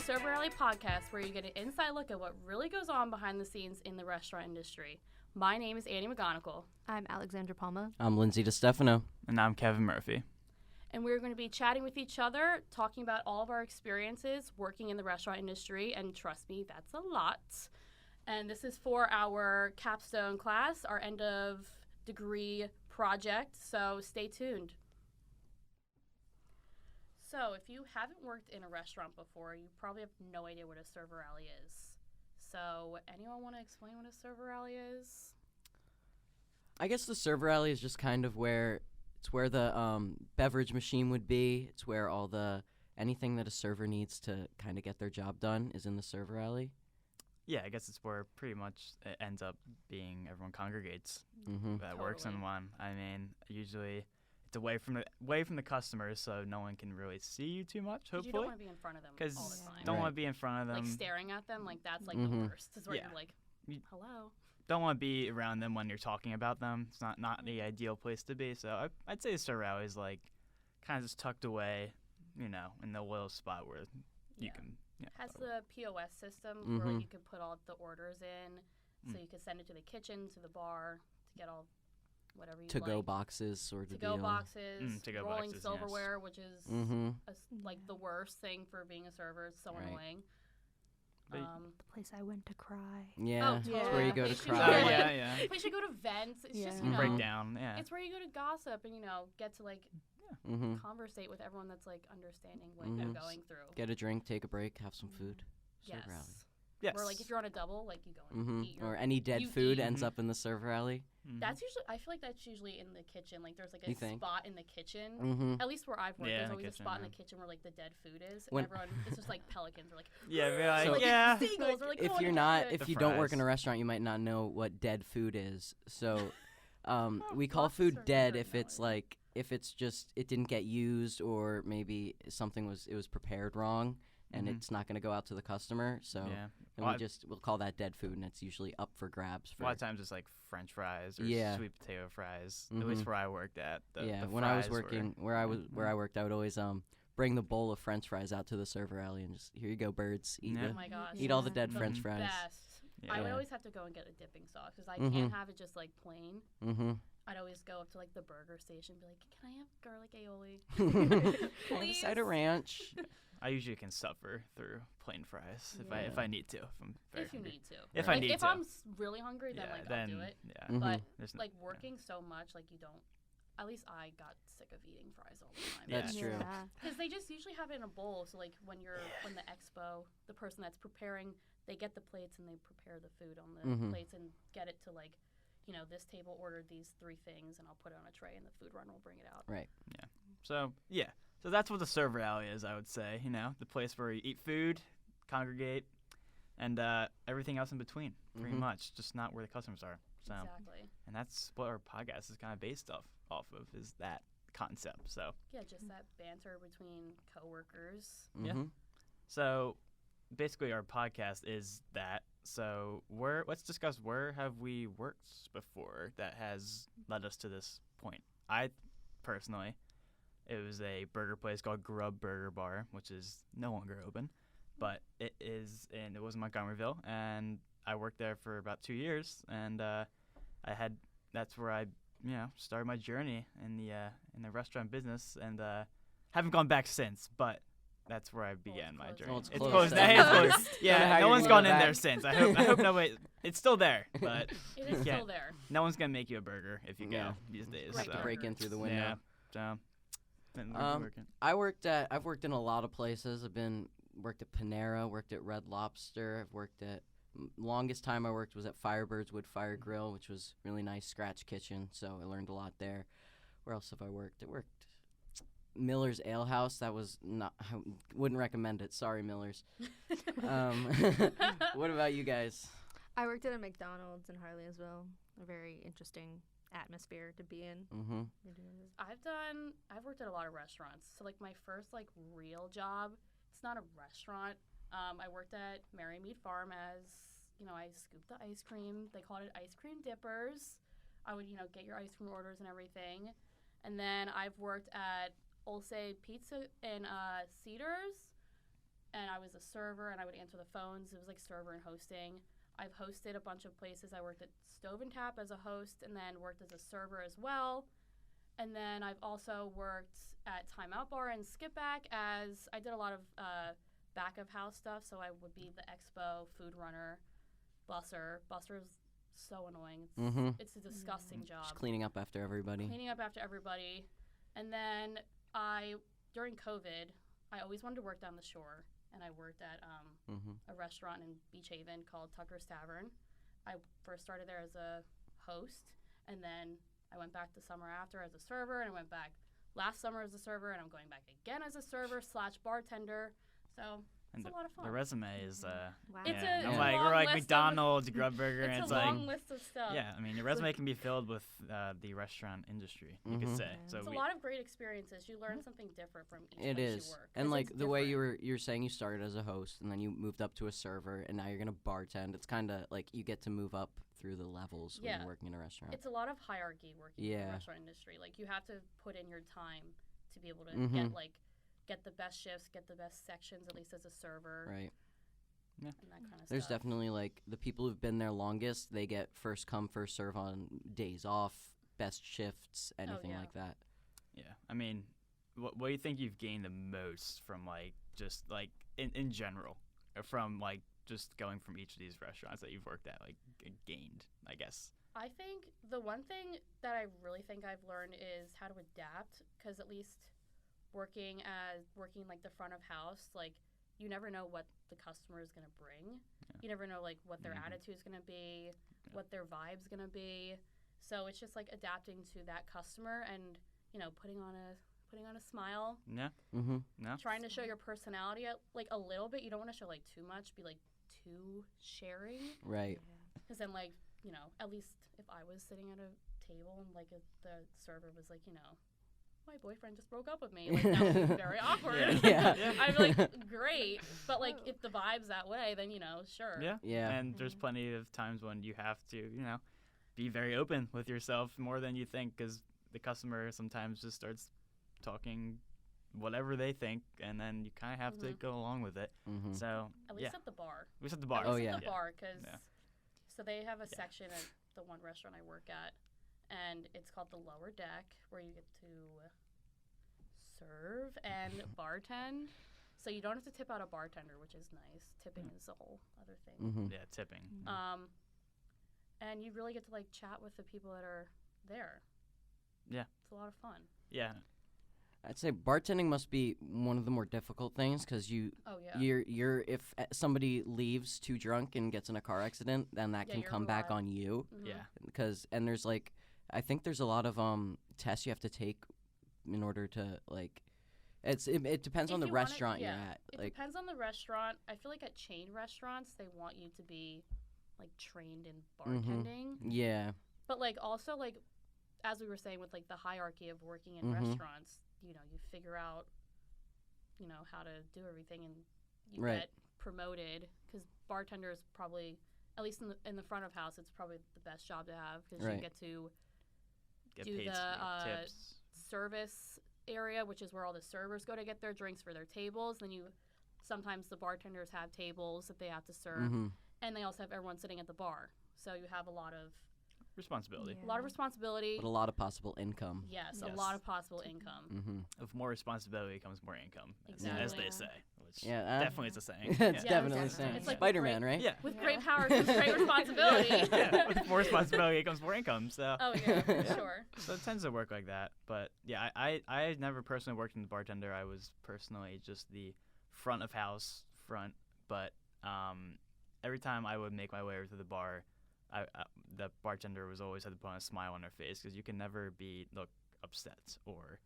Server Alley podcast, where you get an inside look at what really goes on behind the scenes in the restaurant industry. My name is Aine McGonigle. I'm Alexandra Palma. I'm Lindsey DiStefano. And I'm Kevin Murphy. And we're going to be chatting with each other, talking about all of our experiences working in the restaurant industry, and trust me, that's a lot. And this is for our capstone class, our end of degree project, so stay tuned. So if you haven't worked in a restaurant before, you probably have no idea what a server alley is. So anyone want to explain what a server alley is? I guess the server alley is just kind of where the beverage machine would be. It's where anything that a server needs to kind of get their job done is in the server alley. Yeah, I guess it's where pretty much it ends up being everyone congregates that works in one. I mean, usually it's away from the customers, so no one can really see you too much, hopefully. You don't want to be in front of them all the time. Don't want to be in front of them. Like staring at them, like that's like the worst. It's where you're like, hello. Don't want to be around them when you're talking about them. It's not the ideal place to be. So I'd say the server alley is like kind of just tucked away, in the little spot where you can. Has the POS system where you can put all the orders in, so you can send it to the kitchen, to the bar, to get all whatever you like. To-go boxes, sort of To-go deal. boxes, to-go rolling boxes, silverware, which is like the worst thing for being a server. It's so annoying. The place I went to cry. Yeah, it's where you go to cry. The place you go to vent. It's just, break down. Yeah. It's where you go to gossip and, get to, like, conversate with everyone that's, like, understanding what you're going through. Get a drink, take a break, have some food. Yes. Server alley. Yes. Or, like, if you're on a double, like, you go and eat or any dead food ends up in the server alley. That's usually, I feel like that's usually in the kitchen. Like, there's, like, a spot in the kitchen. At least where I've worked, there's always a spot in the kitchen where, like, the dead food is. And everyone, it's just, like, pelicans are like, seagulls are, like, if you don't work in a restaurant, you might not know what dead food is. So, we call food dead if it's, like, if it's just, it didn't get used, or maybe it was prepared wrong. And it's not going to go out to the customer, so we'll call that dead food, and it's usually up for grabs. A lot of times it's like French fries or sweet potato fries. At least where I worked at. When I was working where I worked, I would always bring the bowl of French fries out to the server alley and just, here you go, birds, eat all the dead French fries. Best. Yeah. I would always have to go and get a dipping sauce because I can't have it just like plain. I'd always go up to like the burger station and be like, can I have garlic aioli? Please. Side of ranch. I usually can suffer through plain fries if I need to. If I'm really hungry, then I'll do it. Yeah. But like working so much, like you don't. At least I got sick of eating fries all the time. That's true. Because they just usually have it in a bowl. So like when the expo, the person that's preparing, they get the plates and they prepare the food on the plates and get it to like, this table ordered these 3 things and I'll put it on a tray and the food runner will bring it out. Right. Yeah. So that's what the server alley is, I would say. The place where you eat food, congregate, and everything else in between, pretty much. Just not where the customers are. So, exactly. And that's what our podcast is kind of based off of, is that concept. So yeah, just that banter between coworkers. Yeah. So basically our podcast is that. So let's discuss where have we worked before that has led us to this point. I personally, it was a burger place called Grub Burger Bar, which is no longer open, but it was in Montgomeryville, and I worked there for about 2 years, and that's where I started my journey in the restaurant business, and haven't gone back since, but that's where I began my journey. It's closed. It's closed. Yeah, no one's gone in there since. I hope nobody. It's still there, but it is still there. No one's gonna make you a burger if you go these days. Right. To break in through the window. Yeah. I've worked in a lot of places. Worked at Panera, worked at Red Lobster. I've worked at longest time I worked was at Firebird's Wood Fire Grill, which was really nice scratch kitchen. So I learned a lot there. Where else have I worked? I worked Miller's Ale House. That was not. I wouldn't recommend it. Sorry, Miller's. What about you guys? I worked at a McDonald's in Harley as well. A very interesting atmosphere to be in. I've worked at a lot of restaurants. So like my first like real job, it's not a restaurant. I worked at Merry Mead Farm as, I scooped the ice cream. They called it ice cream dippers. I would, get your ice cream orders and everything. And then I've worked at Olse Pizza in Cedars. and I was a server, and I would answer the phones. It was like server and hosting. I've hosted a bunch of places. I worked at Stove and Tap as a host, and then worked as a server as well. And then I've also worked at Time Out Bar and Skip Back as I did a lot of back of house stuff. So I would be the expo, food runner, busser. Busser's so annoying. It's a disgusting job. Just cleaning up after everybody. And then during COVID, I always wanted to work down the shore. And I worked at a restaurant in Beach Haven called Tucker's Tavern. I first started there as a host, and then I went back the summer after as a server, and I went back last summer as a server, and I'm going back again as a server / bartender. So it's a lot of fun. The resume is, Wow. It's yeah. a we're like long McDonald's, Grubburger, and it's it's a like, long list of stuff. yeah, I mean, your resume can be filled with the restaurant industry, you could say. So It's a lot of great experiences. You learn something different from each It place is. you work. And 'cause like it's the way different. you're saying you started as a host and then you moved up to a server and now you're gonna bartend. It's kind of like you get to move up through the levels when you're working in a restaurant. It's a lot of hierarchy working in the restaurant industry. Like you have to put in your time to be able to get the best shifts, get the best sections, at least as a server. Right. Yeah. And that kind of There's stuff. definitely like the people who've been there longest, they get first come, first serve on days off, best shifts, anything yeah. like that. Yeah, I mean, what do you think you've gained the most from like just like in general, or from like just going from each of these restaurants that you've worked at, like gained, I guess? I think the one thing that I really think I've learned is how to adapt, because at least working like the front of house, like you never know what the customer is going to bring. Yeah. You never know like what their attitude is going to be, what their vibe's going to be. So it's just like adapting to that customer and, you know, putting on a smile. Yeah. No. Trying to show your personality like a little bit. You don't want to show like too much, be like too sharing. Right. Because then like, you know, at least if I was sitting at a table and like the server was like, you know, my boyfriend just broke up with me. Like, that would be very awkward. Yeah. I'd be like, great. But, like, if the vibe's that way, then, you know, sure. Yeah. Yeah. And there's plenty of times when you have to, you know, be very open with yourself more than you think, because the customer sometimes just starts talking whatever they think, and then you kind of have to go along with it. So, at least at the bar. At least at the bar. At least yeah. at the bar, because so they have a section at the one restaurant I work at, and it's called the lower deck, where you get to serve and bartend. So you don't have to tip out a bartender, which is nice. Tipping is a whole other thing. Yeah, tipping. And you really get to like chat with the people that are there. Yeah. It's a lot of fun. Yeah. I'd say bartending must be one of the more difficult things because Oh yeah. you're if somebody leaves too drunk and gets in a car accident, then that can you're come back reliable. on you. Yeah. And there's like I think there's a lot of tests you have to take in order to like it depends on the restaurant you're at. It like depends on the restaurant. I feel like at chain restaurants they want you to be like trained in bartending. yeah. But like also like as we were saying with like the hierarchy of working in restaurants, you know, you figure out, you know, how to do everything and you get promoted, because bartender is probably, at least in the front of house, it's probably the best job to have, because you get to do paid the tips. service area, which is where all the servers go to get their drinks for their tables. Then sometimes the bartenders have tables that they have to serve, and they also have everyone sitting at the bar. So you have a lot of responsibility. A lot of responsibility. But a lot of possible income. Yes, a lot of possible income. With more responsibility comes more income, Exactly. as they say. Which Yeah, definitely is a saying. It's Yeah, definitely it's saying. like Spider-Man, great- right? Yeah. With great power comes great responsibility. Yeah, with more responsibility comes more income. So. Oh yeah, for sure. So it tends to work like that. But yeah, I never personally worked in the bartender. I was personally just the front of house But every time I would make my way over to the bar, the bartender was always had to put on a smile on their face, because you can never look upset or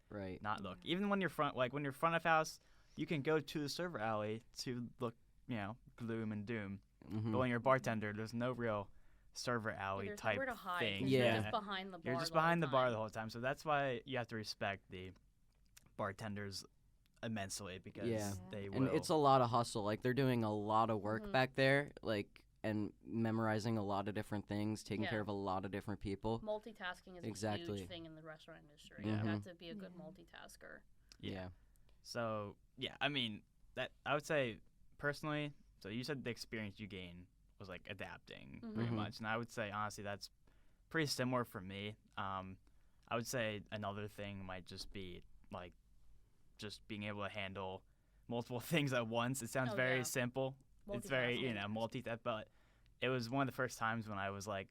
not look. Even when you're front of house, you can go to the server alley to look, you know, gloom and doom. But when you're a bartender, there's no real server alley There's type nowhere to hide, thing. 'cause you're just behind the bar. You're just behind the bar the whole time. So that's why you have to respect the bartenders immensely, because they will. And it's a lot of hustle. Like they're doing a lot of work back there, like, and memorizing a lot of different things, taking care of a lot of different people. Multitasking is a huge thing in the restaurant industry. You have to be a good multitasker. Yeah. So yeah, I mean, that I would say personally, so you said the experience you gained was like adapting Mhm. pretty Mhm. much, and I would say honestly that's pretty similar for me. I would say another thing might just be like just being able to handle multiple things at once. It sounds Oh, very yeah. simple. It's very Multitasking. multitask, but it was one of the first times when I was like,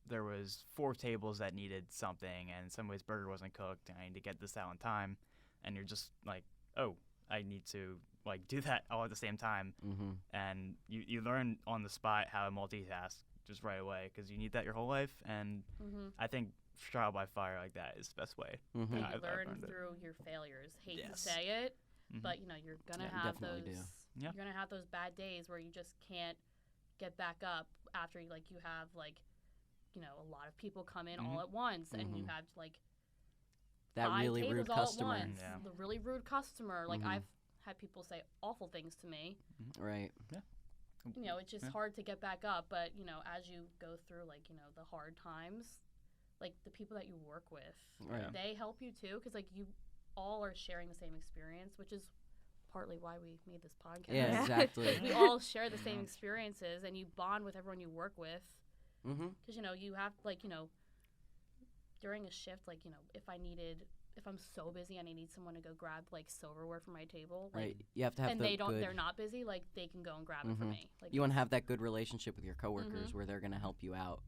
there was 4 tables that needed something, and somebody's burger wasn't cooked, and I need to get this out in time, and you're just like, oh, I need to like do that all at the same time, Mm-hmm. and you learn on the spot how to multitask just right away because you need that your whole life, and Mm-hmm. I think trial by fire like that is the best way. Mm-hmm. And Yeah, you I've learn learned it. through your failures. Hate to Yes. say it, Mhm. but you're gonna Yeah, we have definitely those. do. Yeah. You're gonna have those bad days where you just can't get back up after you have a lot of people come in all Mhm. at once, and you Mhm. have like That 5 really tables rude all customer. at once. Yeah. The really rude customer. Like Mhm. I've had people say awful things to me. Right. It's just Yeah. hard to get back up. But as you go through the hard times, like the people that you work with, Right. they help you too, because you all are sharing the same experience, which is partly why we made this podcast. Yeah, exactly. We all share the same Yeah. experiences, and you bond with everyone you work with. Mm-hmm. Because you have during a shift, if I'm so busy and I need someone to go grab silverware for my table, Right. You have to have and the they don't, good. they're not busy, they can go and grab it for Mhm. me. You want to have that good relationship with your coworkers Mhm. where they're gonna help you out,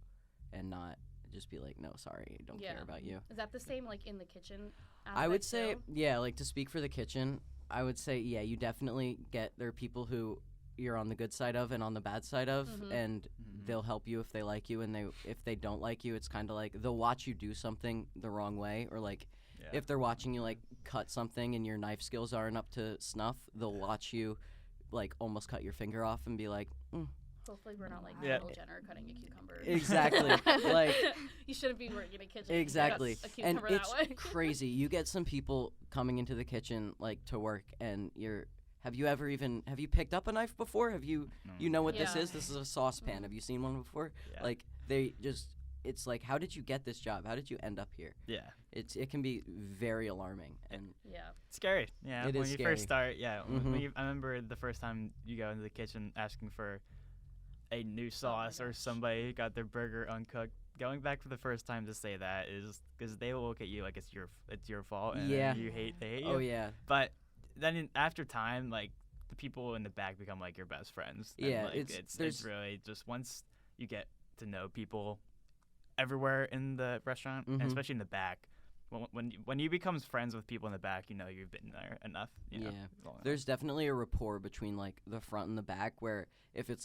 and not just be like, no, sorry, I don't care Yeah. about you. Is that the same in the kitchen? I would aspect, say, too? yeah, to speak for the kitchen, I would say, yeah, you definitely there are people who you're on the good side of and on the bad side of, Mhm. and Mhm. they'll help you if they like you, and if they don't like you, it's kind of like they'll watch you do something the wrong way, or Yeah. if they're watching you cut something and your knife skills aren't up to snuff, they'll watch you almost cut your finger off and be like, Hopefully we're not Yeah. Kendall Jenner cutting a cucumber. Exactly. You shouldn't be working in a kitchen. Exactly. A And cucumber it's that way. crazy. You get some people coming into the kitchen to work, and have you picked up a knife before? Have you know what this Yeah. is? This is a saucepan. Mhm. Have you seen one before? Yeah. They just, it's how did you get this job? How did you end up here? Yeah. It can be very alarming, and Yeah. Scary. Yeah. It when is you scary. first start, yeah. Mhm. I remember the first time you go into the kitchen asking for a new sauce or gosh. somebody got their burger uncooked. Going back for the first time to say that is because they will look at you like it's your fault and Yeah. they hate you. oh yeah, But then after time, the people in the back become your best friends. And, Yeah, it's there's- really just once you get to know people everywhere in the restaurant, and Mhm. especially in the back. When you become friends with people in the back, you've been there enough. Yeah. long enough. there's definitely a rapport between the front and the back, where if it's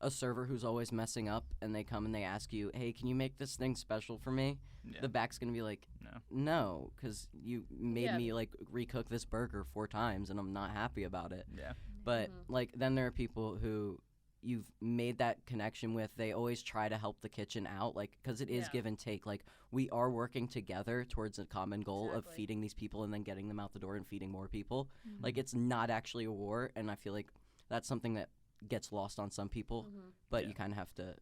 a server who's always messing up and they come and they ask you, hey, can you make this thing special for me? Yeah. The back's gonna be like, No. no, because you made Yeah. me recook this burger 4 times and I'm not happy about it. Yeah. But Mhm. then there are people who you've made that connection with. They always try to help the kitchen out, because it is Yeah. give and take. We are working together towards a common goal of Exactly. feeding these people and then getting them out the door and feeding more people. Mm-hmm. It's not actually a war, and I feel that's something that gets lost on some people. Mhm. But Yeah. you kind of have to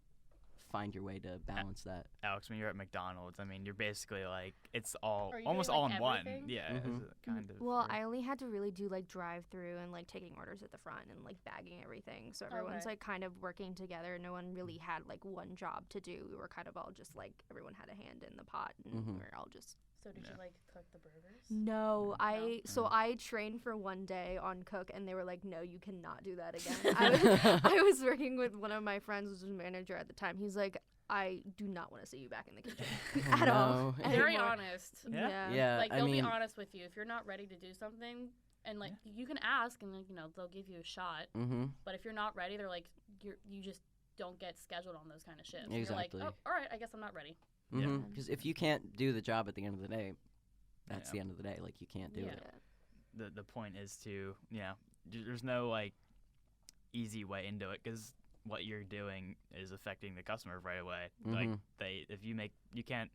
find your way to balance that. Alex, when you're at McDonald's, you're basically it's all Are you almost doing, all in one. everything? Yeah. Mhm. It's kind of. Well, weird. I only had to really do drive-through and taking orders at the front and bagging everything. So everyone's Okay. kind of working together. No one really had one job to do. We were kind of all just everyone had a hand in the pot, and Mhm. we were all just. So did Yeah. you cook the burgers? No, No. I trained for one day on cook, and they were like, "No, you cannot do that again." I was working with one of my friends, who was a manager at the time. He's like, "I do not want to see you back in the kitchen at all." no. Very anymore." honest. Yeah. Yeah, They'll I be mean, honest with you if you're not ready to do something, and you can ask, and they'll give you a shot. mm-hmm. But if you're not ready, they're like you just don't get scheduled on those kind of shifts. Exactly. You're like, oh, all right, I guess I'm not ready. Yeah. Because if you can't do the job at the end of the day, that's Yeah. the end of the day. You can't do Yeah. it. The point is to there's no easy way into it because what you're doing is affecting the customer right away. Mhm. You can't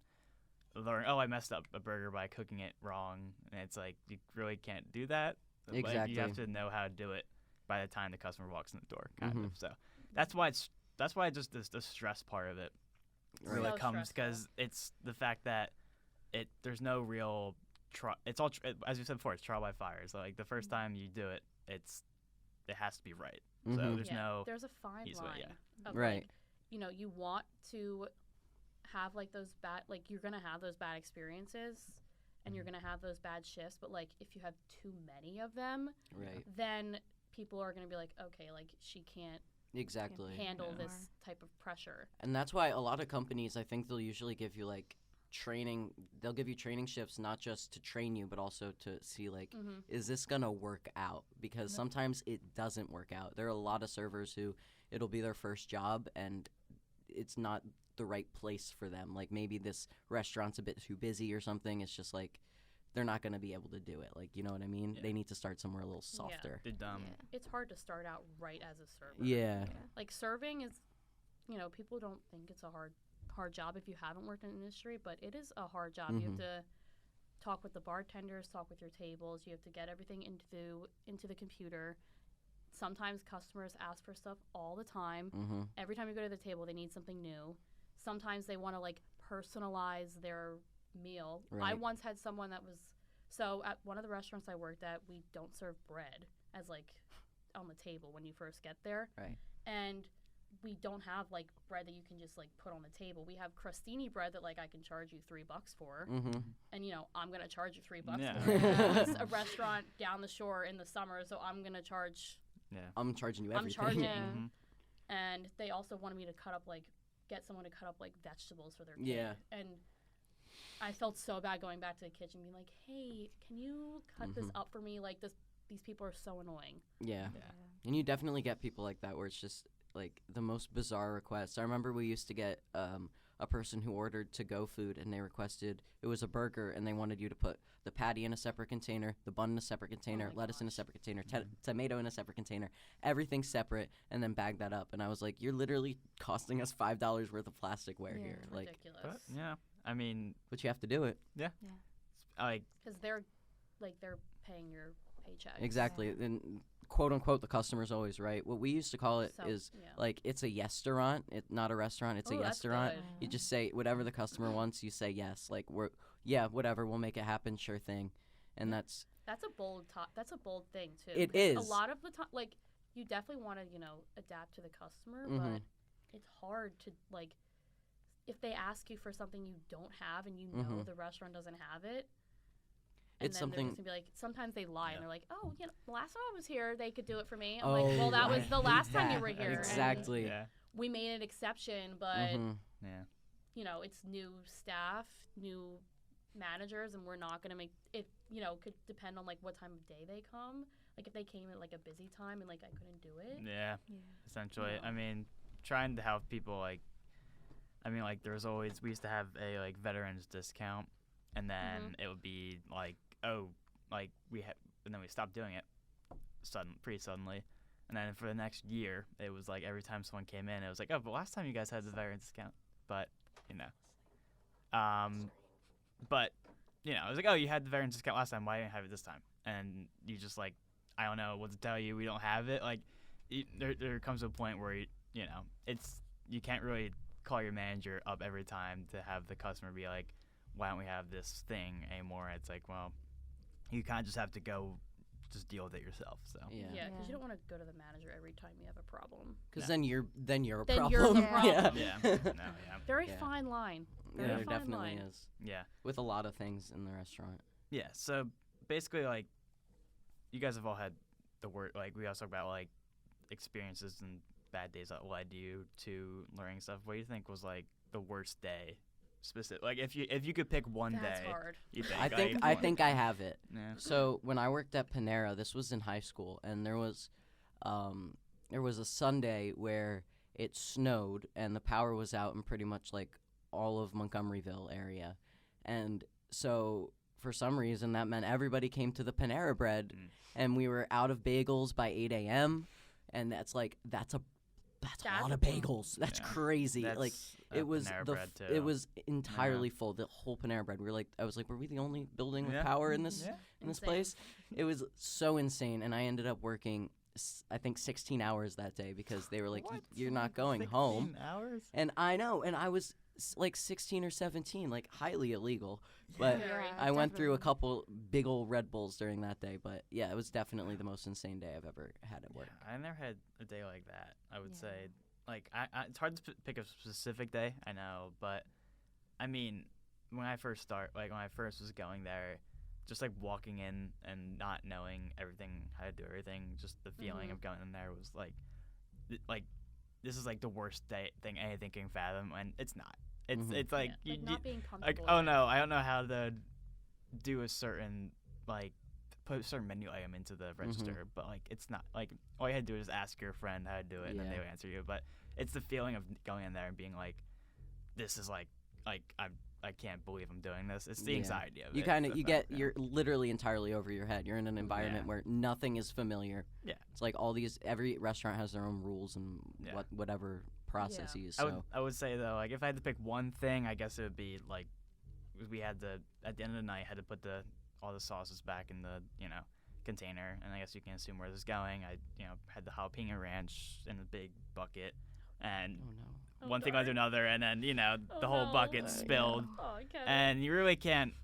learn, oh, I messed up a burger by cooking it wrong, and it's you really can't do that. You Exactly. have to know how to do it by the time the customer walks in the door, kind Mhm. of. So that's why just the stress part of it Right. really So comes stressful. because it's the fact that there's no real it's all as you said before, it's trial by fire. So the first time you do it, it's it has to be right. Mhm. So there's no there's a fine easy way, line yeah. of Right. like, you know, you want to have like those bad, like you're gonna have those bad experiences and you're gonna have those bad shifts, but like if you have too many of them, Right. then people are gonna be like, okay, like she can't Exactly. handle Yeah. this type of pressure. And that's why a lot of companies, I think they'll usually give you like training. They'll give you training shifts not just to train you, but also to see like, Mm-hmm. is this gonna work out? Because Yep. sometimes it doesn't work out. There are a lot of servers who it'll be their first job and it's not the right place for them. Like maybe this restaurant's a bit too busy or something. It's just like they're not gonna be able to do it. Like, you know what I mean? Yeah. They need to start somewhere a little softer. Did It's hard to start out right as a server. Yeah. Like serving is, you know, people don't think it's a hard job if you haven't worked in the industry, but it is a hard job. You have Mhm. to talk with the bartenders, talk with your tables. You have to get everything into the computer. Sometimes customers ask for stuff all the time. Mm-hmm. Every time you go to the table, they need something new. Sometimes they want to like personalize their meal. I Right. once had someone that was so at one of the restaurants I worked at, we don't serve bread as like on the table when you first get there. Right. And we don't have like bread that you can just like put on the table. We have crostini bread that like I can charge you $3 for, Mm-hmm. and you know I'm gonna charge you $3 Yeah. for it. And it's a restaurant down the shore in the summer, so I'm gonna charge. I'm charging you I'm everything. charging. Yeah. Mhm. And they also wanted me to get someone to cut up like vegetables for their kid. Yeah. And I felt so bad going back to the kitchen, being like, "Hey, can you cut this up for me? Like these people are so annoying." Yeah. Yeah. And you definitely get people like that where it's just like the most bizarre requests. I remember we used to get a person who ordered to-go food and they requested, it was a burger and they wanted you to put the patty in a separate container, the bun in a separate container, my lettuce in a gosh. separate container, tomato in a separate container, everything separate, and then bag that up. And I was like, you're literally costing us $5 worth of plasticware Yeah. here. It's Like, ridiculous. But yeah, I mean, but you have to do it. like Because they're paying your paycheck. Exactly. And quote unquote, the customer's always right. What we used to call it is So, yeah. like, it's a yes-restaurant. It's not a restaurant. It's a Oh, that's yes-restaurant. good. You just say whatever the customer wants. You say yes. Like whatever. We'll make it happen. Sure thing. And that's That's a bold thing too. It 'cause is. A lot of the time, like you definitely want to adapt to the customer, Mhm. but it's hard to like if they ask you for something you don't have and you know Mhm. the restaurant doesn't have it. And It's then they're something- just gonna be like, sometimes they lie Yeah. and they're like, oh, the last time I was here, they could do it for me. I'm Oh, like, well, that was I the hate last time you that. were here. and Exactly. yeah, we made an exception, but Mhm. yeah. it's new staff, new managers, and we're not going to make it, could depend on like what time of day they come. Like if they came at like a busy time and like I couldn't do it. Yeah, Yeah. essentially. Yeah. I mean, trying to have people like, there was always, we used to have a like veterans discount, and then it would be like, oh, like and then we stopped doing it pretty suddenly. And then for the next year, it was like every time someone came in, it was like, oh, but last time you guys had the veterans discount. But, but, it was like, oh, you had the veterans discount last time. Why didn't you have it this time? And you just like, I don't know what to tell you. We don't have it. Like, there comes a point where, you can't really call your manager up every time to have the customer be like, why don't we have this thing anymore? It's like, well, you kind of just have to go just deal with it yourself. So Yeah. Yeah, because Yeah. you don't want to go to the manager every time you have a problem. Because No. then you're a Then problem. you're the Yeah. problem. yeah, no, yeah, Very Yeah. fine line. Yeah, Very there fine definitely line. is. yeah, With a lot of things in the restaurant. yeah. So basically, like, you guys have all had the word. Like, we also talk about like experiences and bad days that led you to learning stuff. What do you think was like the worst day? Specific, like if you could pick one That's day, hard. you think, I think I have it. Yeah. So when I worked at Panera, this was in high school, and there was a Sunday where it snowed and the power was out in pretty much like all of Montgomeryville area, and so for some reason that meant everybody came to the Panera Bread, and we were out of bagels by 8 a.m. and that's a lot of bagels. That's Yeah. crazy. That's Like a it was Panera the Bread, it too. was entirely full. The whole Panera Bread. I was like, were we the only building with Yeah. power in this Yeah. in this Insane. place? It was so insane, and I ended up working I think 16 hours that day because they were like, What? you're not going home. 16 hours? And I know, and I was like 16 or 17, like highly illegal. But Very. I went through a Definitely. couple big old Red Bulls during that day. But yeah, it was definitely the most insane day I've ever had at work. I never had a day like that. I would Yeah. say, like, it's hard to pick a specific day. I know, but I mean, when I first was going there, just like walking in and not knowing everything, how to do everything, just the feeling of going in there was like this is like the worst thing anything can fathom, and it's not. It's like Yeah, like not being like, comfortable. oh with it. no, I don't know how to do a certain like put a certain menu item into the register, but like it's not like all you had to do is ask your friend how to do it, and then they Yeah. would answer you. But it's the feeling of going in there and being like, this is like I can't believe I'm doing this. It's the Yeah. anxiety of You it. kind of the you fact, get you're literally entirely over your head. You're in an environment Yeah. where nothing is familiar. Yeah. It's like every restaurant has their own rules and Yeah. whatever processes. I would say though, like if I had to pick one thing, I guess it would be like we had to at the end of the night had to put all the sauces back in the container, and I guess you can assume where this is going. I had the jalapeno ranch in a big bucket, and Oh no. Oh, one thing led to darn. another, and then Oh, the whole no. bucket Yeah. spilled, Oh, I get it. and you really can't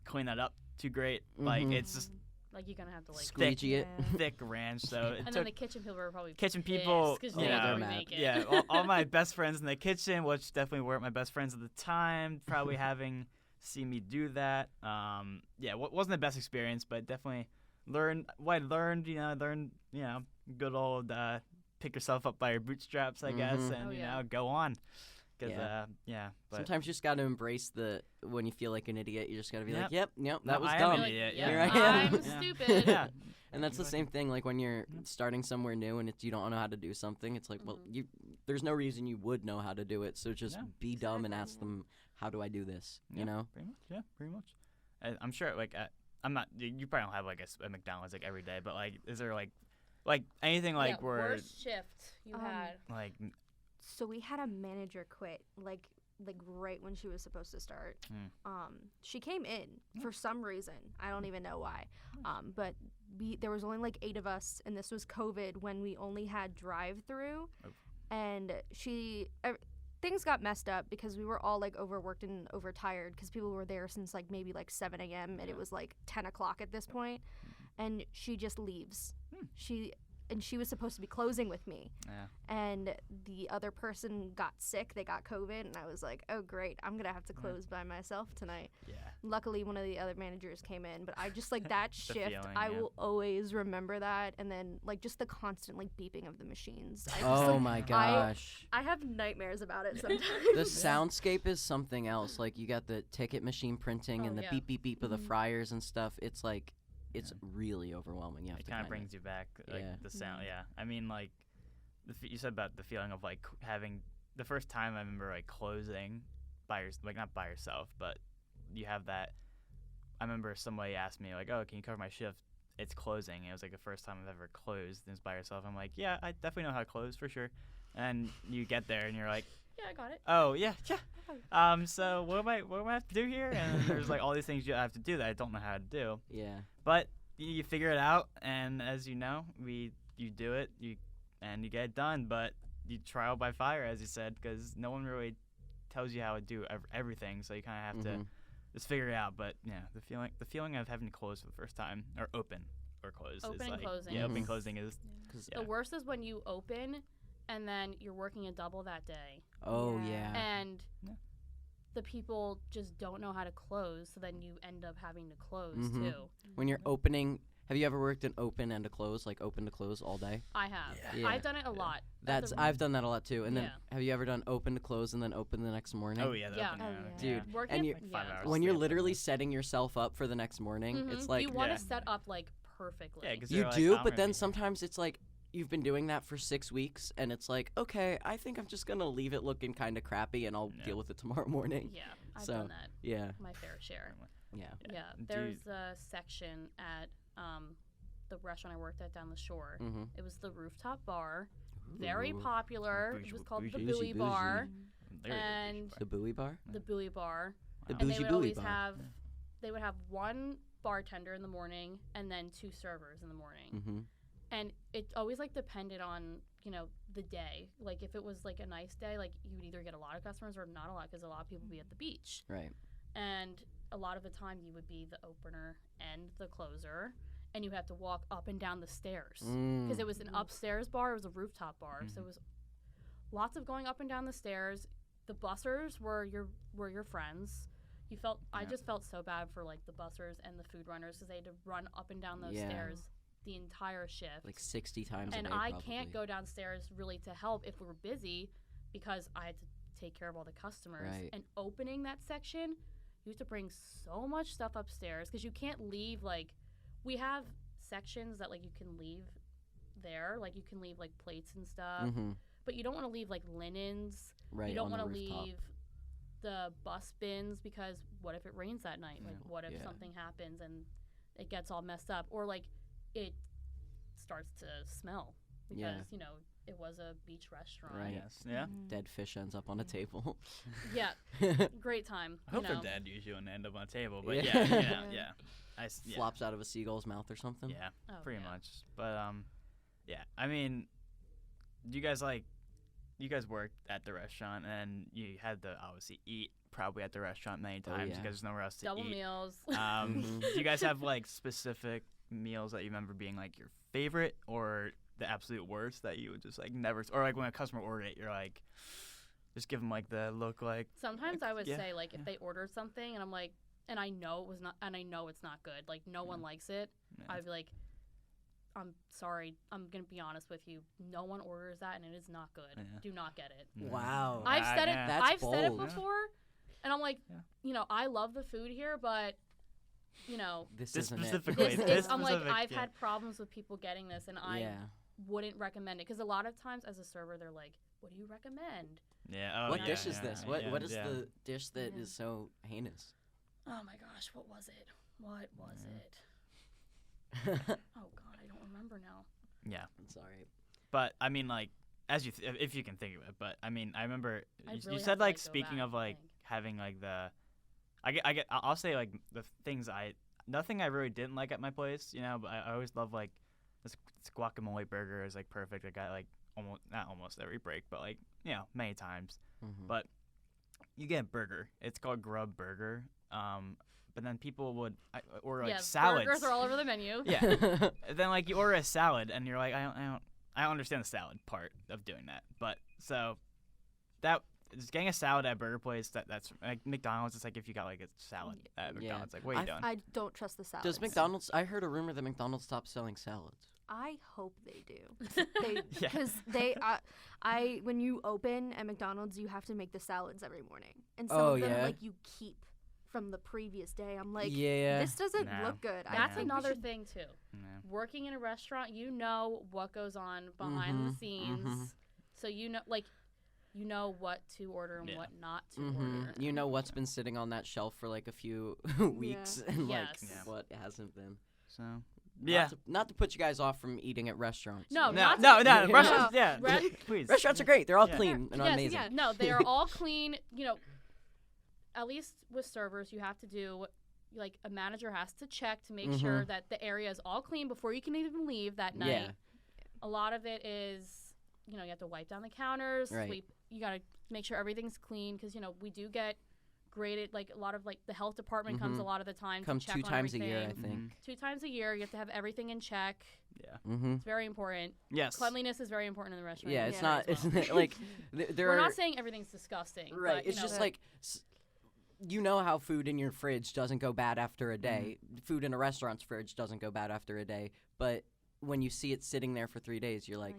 clean that up too great. Like Mhm. it's just Like you're gonna have to like. Squeegee it. Yeah. thick ranch, so it And then took the kitchen people were probably kitchen pissed people, 'cause Oh, you they're didn't really mad. make it. yeah, all my best friends in the kitchen, which definitely weren't my best friends at the time, probably having seen me do that. Yeah, wasn't the best experience, but definitely learned. What I learned, good old pick yourself up by your bootstraps, I guess, Mhm. and Oh, yeah. Go on. Because Yeah. but Sometimes you just got to embrace when you feel like an idiot. You just got to be like, Yep. yep, No, that was I am dumb. an Like, idiot, yeah, Here I am. I'm Yeah. stupid. yeah, And that's the Exactly. same thing, like when you're Yep. starting somewhere new and you don't know how to do something. It's like, well, Mhm. there's no reason you would know how to do it. So just Yeah, be dumb and exactly. ask them, how do I do this? Yeah, You know? pretty much. Yeah, pretty much. I'm sure. Like, I'm not. You probably don't have like a McDonald's like every day, but like, is there like anything like Yeah, where worst shift you had. like So we had a manager quit like right when she was supposed to start. She came in for some reason. I don't even know why. But there was only like 8 of us, and this was COVID when we only had drive-through, Oh. and things got messed up because we were all like overworked and overtired because people were there since like maybe like 7 a.m. and it was like 10 o'clock at this point, and she just leaves. She was supposed to be closing with me. yeah. And the other person got sick. They got COVID, and I was like, oh, great. I'm going to have to close by myself tonight. Yeah. Luckily, one of the other managers came in, but I just, like, that The shift, feeling, I yeah. will always remember that. And then, like, just the constant, like, beeping of the machines. I just, Oh like, my gosh. I have nightmares about it sometimes. The soundscape is something else. Like you got the ticket machine printing Oh, and the yeah. beep beep beep of the Mhm. fryers and stuff. It's like it's really overwhelming. You have It to kind of kinda- brings you back, like Yeah. the sound. Yeah, I mean, like you said about the feeling of like having the first time I remember like closing like not by yourself, but you have that. I remember somebody asked me like, "Oh, can you cover my shift?" It's closing. It was like the first time I've ever closed and it's by yourself. I'm like, yeah, I definitely know how to close for sure. And you get there and you're like, Yeah, I got it. oh yeah. So what do I have to do here? And there's like all these things you have to do that I don't know how to do. Yeah. But you figure it out, and as you know, you do it, you get it done. But you trial by fire, as you said, because no one really tells you how to do everything. So you kind of have to Mhm. just figure it out. But yeah, the feeling of having to close for the first time or open or close Open is and like closing yeah, open is- closing is 'Cause- yeah. The worst is when you open and then you're working a double that day Oh Yeah. yeah. and Yeah. the people just don't know how to close, so then you end up having to close Mhm. too. When you're opening, have you ever worked an open and a close, like open to close all day? I have. Yeah. I've done it a lot. I've done that a lot too. And then Yeah. have you ever done open to close and then open the next morning? Oh yeah, the Yeah. open, Oh, yeah. yeah. Dude, Working and at- you- Like 5 yeah. hours. When to you're stay up literally all setting yourself up for the next morning, it's Mhm. like you want Yeah. to set up like perfectly. Yeah, 'cause you you're like, do, I'm but gonna then be- sometimes it's like you've been doing that for 6 weeks, and it's like, okay, I think I'm just gonna leave it looking kind of crappy, and I'll Yeah. deal with it tomorrow morning. Yeah, I've So, done that Yeah, my fair share. yeah. Yeah, Do there's a section at the restaurant I worked at down the shore. Mm-hmm. It was the rooftop bar, very popular. It Bougie- was called the bougie. Buoy Bougie. Bar. There you go, and- The buoy bar. The Buoy Bar, The and they bougie would buoy always bar. have, they would have one bartender in the morning and then 2 servers in the morning. Mm-hmm. And it always like depended on, you know, the day. Like if it was like a nice day, like you would either get a lot of customers or not a lot, because a lot of people would be at the beach. Right. And a lot of the time you would be the opener and the closer, and you have to walk up and down the stairs, because it was an upstairs bar. It was a rooftop bar, so it was lots of going up and down the stairs. The bussers were your friends. I just felt so bad for like the bussers and the food runners, because they had to run up and down those stairs the entire shift, like 60 times and a day. I probably. can't go downstairs really to help if we were busy, because I had to take care of all the customers. Right. And opening that section, you have to bring so much stuff upstairs, because you can't leave, like, we have sections that like you can leave there, like you can leave like plates and stuff, but you don't want to leave like linens. Right. You don't want to leave the bus bins, because what if it rains that night? Like what if something happens and it gets all messed up, or like it starts to smell, because you know it was a beach restaurant. Right. Yes. Yeah. Dead fish ends up on a table. Yeah. Great time. I hope you know. they're dead usually when they end up on a table, but Yeah. yeah. Flops out of a seagull's mouth or something. Yeah, Oh, pretty yeah. much. But yeah. I mean, you guys worked at the restaurant, and you had to obviously eat probably at the restaurant many times, because there's nowhere else to Double eat. meals. Do you guys have like specific meals that you remember being like your favorite, or the absolute worst that you would just like never, or like when a customer ordered it, you're like, just give them like the look, like Sometimes I would yeah, say, like, if they ordered something and I'm like, and I know it was not, and I know it's not good, like no one likes it, Yeah. I'd be like, I'm sorry, I'm gonna be honest with you, no one orders that and it is not good. Yeah. Do not get it. Wow. I've said it. yeah. That's I've said it bold. before, and I'm like, Yeah. you know, I love the food here, but you know, This This isn't it. specifically. this is, I'm like, specific, I've yeah. had problems with people getting this, and I Yeah. wouldn't recommend it, because a lot of times as a server, they're like, what do you recommend? Yeah. Oh, What yeah, dish is yeah, this? yeah, What is yeah. the dish that is Yeah. so heinous? Oh my gosh, what was it? What was it? Oh god, I don't remember now. Yeah. I'm sorry. But I mean, like, as you if you can think of it, but I mean, I remember I you really have said to, like like, go speaking back of and like think. having like I'll say like the things nothing I really didn't like at my place, you know, but I always love like this guacamole burger is like perfect. I got like not almost every break, but like, you know, many times. But you get a burger. It's called Grub Burger. But then people would order like salads. Burgers are all over the menu. Yeah. And then like you order a salad and you're like, I don't understand the salad part of doing that. But so that just getting a salad at a burger place, that's like McDonald's. It's like if you got like a salad at McDonald's, like what are you doing? I don't trust the salads. Does McDonald's? I heard a rumor that McDonald's stopped selling salads. I hope they do. Yeah. Because when you open at McDonald's, you have to make the salads every morning, and some Oh, of them yeah? like you keep from the previous day. I'm like, Yeah. this doesn't No. look good. I That's think we another should- thing too. Yeah. Working in a restaurant, you know what goes on behind the scenes, so you know what to order and Yeah. what not to order. You know what's been sitting on that shelf for like a few weeks and like Yes. Yeah. what hasn't been. So yeah. Not to put you guys off from eating at restaurants. No, No, not no, to- no, restaurants, yeah, Re- please. Restaurants are great. They're all Yeah. clean and Yes, amazing. yeah, no, they are all clean. You know, at least with servers, you have to do, like, a manager has to check to make sure that the area is all clean before you can even leave that night. Yeah. A lot of it is, you know, you have to wipe down the counters, Right. sweep. You got to make sure everything's clean, because, you know, we do get graded, like, a lot of, like, the health department comes a lot of the time Comes to check 2 on times a year, I everything. think. 2 times a year, you have to have everything in check. Yeah. Mm-hmm. It's very important. Yes. Cleanliness is very important in the restaurant. Yeah, it's industry not. as well. It's like there We're are. not saying everything's disgusting. Right. But, you It's know, just like you know how food in your fridge doesn't go bad after a day. Food in a restaurant's fridge doesn't go bad after a day. But when you see it sitting there for 3 days, you're like,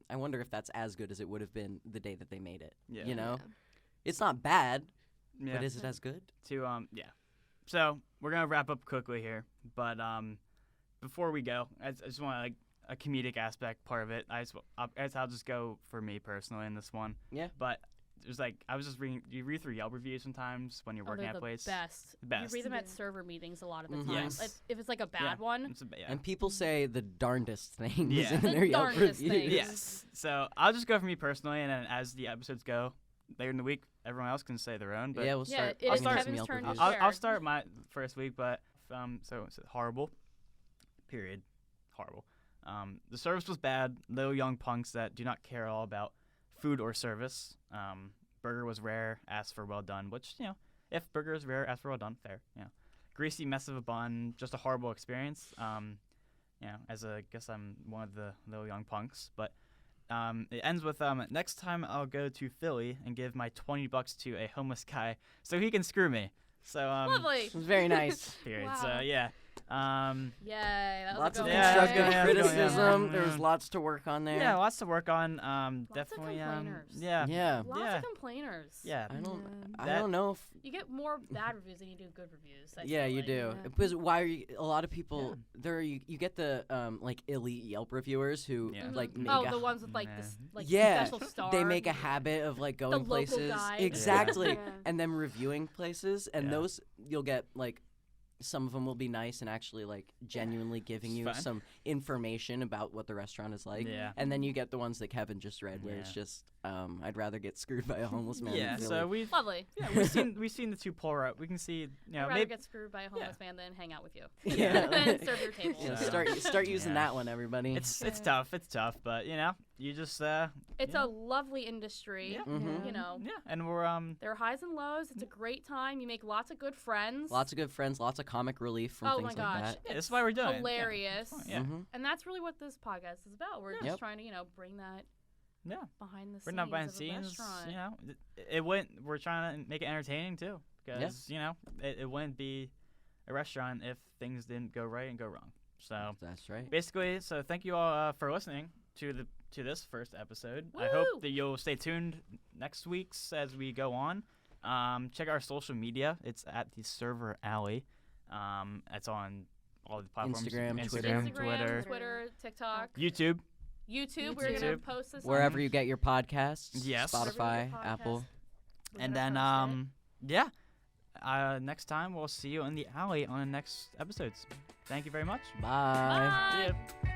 I wonder if that's as good as it would have been the day that they made it. Yeah. You know, Yeah. it's not bad, Yeah. but is it as good? Yeah. So we're gonna wrap up quickly here, but before we go, I just want like a comedic aspect part of it. I'll just go for me personally in this one. Yeah. But there's like I was just reading. You read through Yelp reviews sometimes when you're working they're at a the place. best. The best. You read them at Yeah. server meetings a lot of the Mhm. time. Yes. If it's like a bad one, Yeah. And people say the darndest things Yeah. in The their Yelp darndest reviews. things. Yes. So I'll just go for me personally, and then as the episodes go later in the week, everyone else can say their own. But Yeah, we'll Yeah, start. it I'll is start Kevin's some Yelp turn to reviews. share. I'll start my first week, but so it's horrible. Period. Horrible. The service was bad. Little young punks that do not care at all about food or service. Burger was rare, asked for well done, which, if burger is rare, ask for well done, fair. Greasy mess of a bun, just a horrible experience. I guess I'm one of the little young punks, but it ends with next time I'll go to Philly and give my $20 to a homeless guy so he can screw me. So Lovely. It was very nice. period. Wow. So yeah. Yay, that was Lots a of good Yeah, one. constructive yeah, criticism. yeah. There was lots to work on there. Yeah, lots to work on. Lots Definitely. of complainers. Yeah. Yeah. Lots Yeah. of complainers. Yeah. I That- don't know if. You get more bad reviews than you do good reviews. I Yeah, feel you like. do. Yeah. Because why are you? A lot of people you get the like elite Yelp reviewers who Yeah. like Mhm. make Oh, a the ones with like Nah. this like Yeah, special star. they make a habit of like going local places guide. exactly Yeah. and then reviewing places, and Yeah. those you'll get like some of them will be nice and actually like genuinely giving It's you fun. some information about what the restaurant is like. Yeah. And then you get the ones that Kevin just read where it's Yeah. just I'd rather get screwed by a homeless man. Yeah. than So Philly. we've Lovely. we've seen the two polar up. We can see I'd know rather maybe get screwed by a homeless man than hang out with you. Yeah. And serve your table. Yeah, So- start using Yeah. that one, everybody. it's Yeah. tough. It's tough, but you just It's yeah. a lovely industry. Yeah. Mhm. You know, yeah, and we're there are highs and lows. It's a great time. You make lots of good friends. Lots of good friends, lots of comic relief from Oh things my like gosh. that. yeah, that's why we're doing it. Yeah, hilarious. it's fun, Yeah. Mhm. And that's really what this podcast is about. We're Yep. just trying to, bring that Yeah. behind the scenes We're not behind of the a scenes. restaurant. We're trying to make it entertaining too, because it wouldn't be a restaurant if things didn't go right and go wrong. So That's right. basically, thank you all for listening to this first episode. I hope Woo! that you'll stay tuned next week's as we go on. Check our social media. It's at the Server Alley. It's on all the platforms: Instagram, Twitter. Instagram, Twitter, TikTok, YouTube. YouTube. We're gonna YouTube. post this Wherever on you get your podcasts. Yes. Wherever you get Spotify, your Apple. podcast. We're And gonna then, post it. next time we'll see you in the alley on the next episodes. Thank you very much. Bye. Bye. See ya.